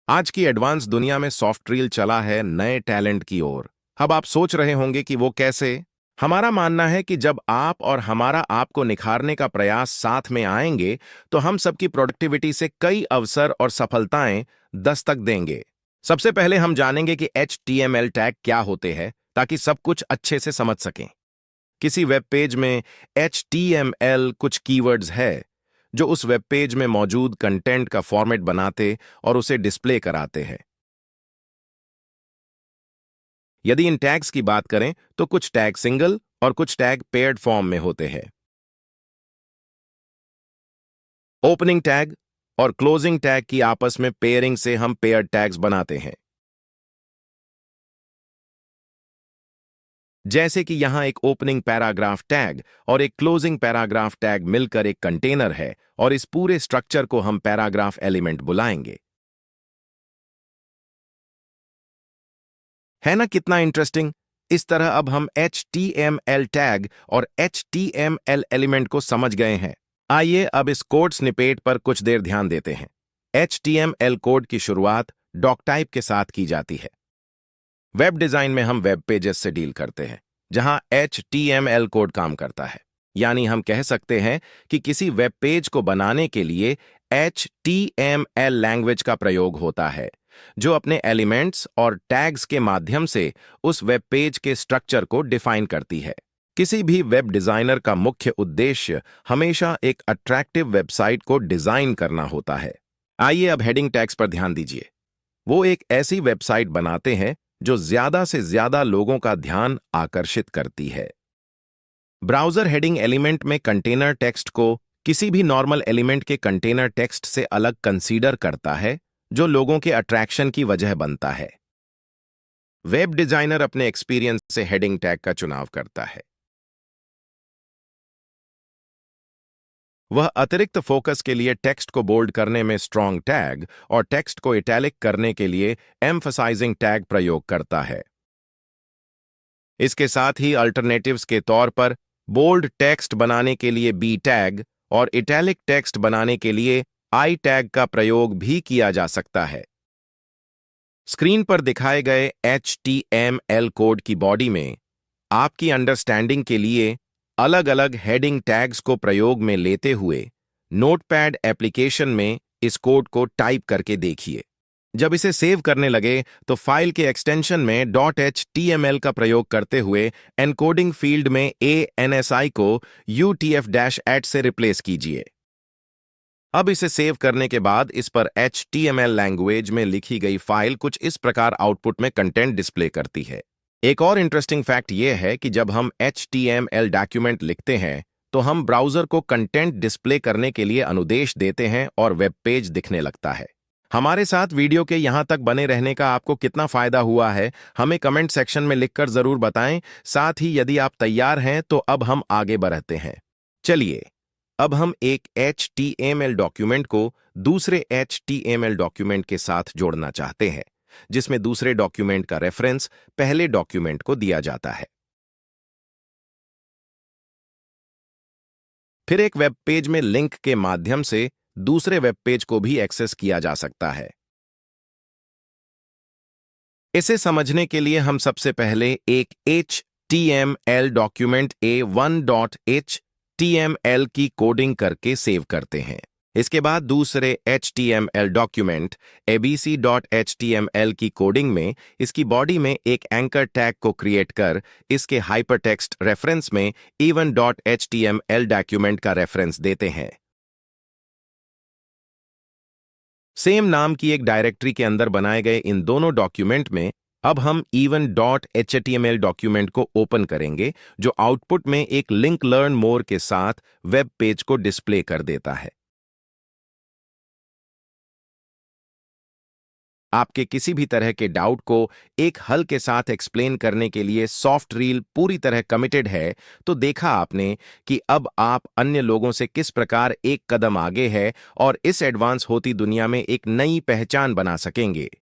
आज की एडवांस दुनिया में सॉफ्ट रील चला है नए टैलेंट की ओर। अब आप सोच रहे होंगे कि वो कैसे। हमारा मानना है कि जब आप और हमारा आपको निखारने का प्रयास साथ में आएंगे तो हम सबकी प्रोडक्टिविटी से कई अवसर और सफलताएं दस्तक देंगे। सबसे पहले हम जानेंगे कि HTML टैग क्या होते हैं ताकि सब कुछ अच्छे से समझ सकें। किसी वेब पेज में HTML कुछ कीवर्ड्स है जो उस वेब पेज में मौजूद कंटेंट का फॉर्मेट बनाते और उसे डिस्प्ले कराते हैं। यदि इन टैग्स की बात करें तो कुछ टैग सिंगल और कुछ टैग पेयर्ड फॉर्म में होते हैं। ओपनिंग टैग और क्लोजिंग टैग की आपस में पेयरिंग से हम पेयर्ड टैग्स बनाते हैं। जैसे कि यहां एक ओपनिंग पैराग्राफ टैग और एक क्लोजिंग पैराग्राफ टैग मिलकर एक कंटेनर है और इस पूरे स्ट्रक्चर को हम पैराग्राफ एलिमेंट बुलाएंगे। है ना कितना इंटरेस्टिंग। इस तरह अब हम HTML टैग और HTML एलिमेंट को समझ गए हैं। आइए अब इस कोड स्निपेट पर कुछ देर ध्यान देते हैं। HTML कोड की शुरुआत डॉक टाइप के साथ की जाती है। वेब डिजाइन में हम वेब पेजेस से डील करते हैं जहां HTML कोड काम करता है। यानी हम कह सकते हैं कि किसी वेब पेज को बनाने के लिए HTML लैंग्वेज का प्रयोग होता है जो अपने एलिमेंट्स और टैग्स के माध्यम से उस वेब पेज के स्ट्रक्चर को डिफाइन करती है। किसी भी वेब डिजाइनर का मुख्य उद्देश्य हमेशा एक अट्रैक्टिव वेबसाइट को डिजाइन करना होता है। आइए अब हेडिंग टैग्स पर ध्यान दीजिए। वो एक ऐसी वेबसाइट बनाते हैं जो ज्यादा से ज्यादा लोगों का ध्यान आकर्षित करती है। ब्राउज़र हेडिंग एलिमेंट में कंटेनर टेक्स्ट को किसी भी नॉर्मल एलिमेंट के कंटेनर टेक्स्ट से अलग कंसीडर करता है जो लोगों के अट्रैक्शन की वजह बनता है। वेब डिजाइनर अपने एक्सपीरियंस से हेडिंग टैग का चुनाव करता है। वह अतिरिक्त फोकस के लिए टेक्स्ट को बोल्ड करने में स्ट्रॉन्ग टैग और टेक्स्ट को इटैलिक करने के लिए एम्फसाइजिंग टैग प्रयोग करता है। इसके साथ ही अल्टरनेटिव्स के तौर पर बोल्ड टेक्स्ट बनाने के लिए बी टैग और इटैलिक टेक्स्ट बनाने के लिए आई टैग का प्रयोग भी किया जा सकता है। स्क्रीन पर दिखाए गए HTML कोड की बॉडी में आपकी अंडरस्टैंडिंग के लिए अलग-अलग हेडिंग टैग्स को प्रयोग में लेते हुए नोटपैड एप्लीकेशन में इस कोड को टाइप करके देखिए। जब इसे सेव करने लगे तो फाइल के एक्सटेंशन में .html का प्रयोग करते हुए एनकोडिंग फील्ड में ANSI को UTF-8 से रिप्लेस कीजिए। अब इसे सेव करने के बाद इस पर HTML लैंग्वेज में लिखी गई फाइल कुछ इस प्रकार आउटपुट में कंटेंट डिस्प्ले करती है। एक और इंटरेस्टिंग फैक्ट यह है कि जब हम HTML डॉक्यूमेंट लिखते हैं तो हम ब्राउज़र को कंटेंट डिस्प्ले करने के लिए अनुदेश देते हैं और वेब पेज दिखने लगता है। हमारे साथ वीडियो के यहाँ तक बने रहने का आपको कितना फायदा हुआ है हमें कमेंट सेक्शन में लिखकर जरूर बताएं। साथ ही यदि आप तैयार हैं तो अब हम आगे बढ़ते हैं। चलिए अब हम एक HTML डॉक्यूमेंट को दूसरे HTML डॉक्यूमेंट के साथ जोड़ना चाहते हैं जिसमें दूसरे डॉक्यूमेंट का रेफरेंस पहले डॉक्यूमेंट को दिया जाता है। फिर एक वेब पेज में लिंक के माध्यम से दूसरे वेब पेज को भी एक्सेस किया जा सकता है। इसे समझने के लिए हम सबसे पहले एक HTML डॉक्यूमेंट A1.html की कोडिंग करके सेव करते हैं। इसके बाद दूसरे HTML डॉक्यूमेंट abc.html की कोडिंग में इसकी बॉडी में एक एंकर टैग को क्रिएट कर इसके हाइपरटेक्स्ट रेफरेंस में even.html डॉक्यूमेंट का रेफरेंस देते हैं। सेम नाम की एक डायरेक्टरी के अंदर बनाए गए इन दोनों डॉक्यूमेंट में अब हम even.html डॉक्यूमेंट को ओपन करेंगे जो आउटपुट में एक लिंक लर्न मोर के साथ वेब पेज को डिस्प्ले कर देता है। आपके किसी भी तरह के डाउट को एक हल के साथ एक्सप्लेन करने के लिए सॉफ्ट रील पूरी तरह कमिटेड है। तो देखा आपने कि अब आप अन्य लोगों से किस प्रकार एक कदम आगे है और इस एडवांस होती दुनिया में एक नई पहचान बना सकेंगे।